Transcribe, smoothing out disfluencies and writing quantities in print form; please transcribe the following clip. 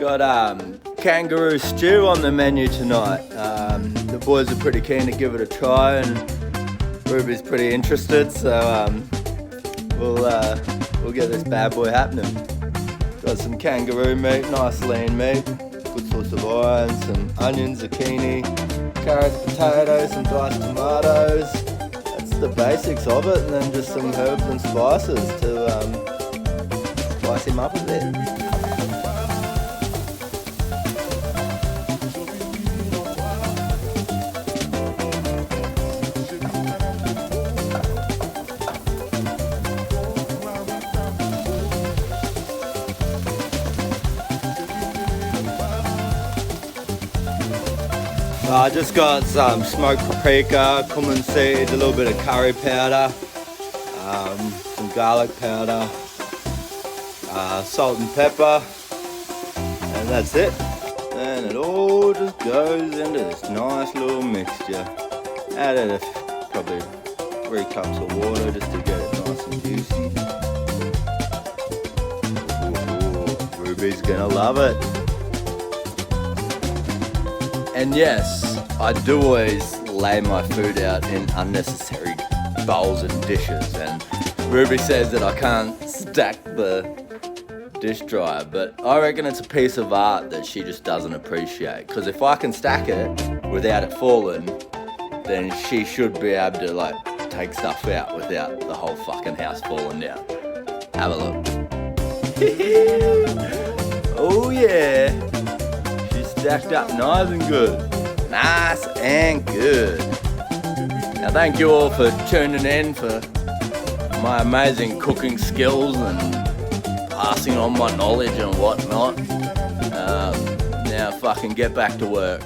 Got kangaroo stew on the menu tonight. The boys are pretty keen to give it a try, and Ruby's pretty interested, so we'll get this bad boy happening. Got some kangaroo meat, nice lean meat, good source of iron, some onions, zucchini, carrots, potatoes, some diced tomatoes. That's the basics of it, and then just some herbs and spices to spice him up a bit. I just got some smoked paprika, cumin seeds, a little bit of curry powder, some garlic powder, salt and pepper, and that's it. And it all just goes into this nice little mixture. Added probably 3 cups of water just to get it nice and juicy. Ooh, Ruby's gonna love it. And yes, I do always lay my food out in unnecessary bowls and dishes, and Ruby says that I can't stack the dish dryer, but I reckon it's a piece of art that she just doesn't appreciate, because if I can stack it without it falling, then she should be able to like take stuff out without the whole fucking house falling down. Have a look. Oh yeah. Stacked up nice and good. Nice and good. Now thank you all for tuning in for my amazing cooking skills and passing on my knowledge and whatnot. Now fucking get back to work.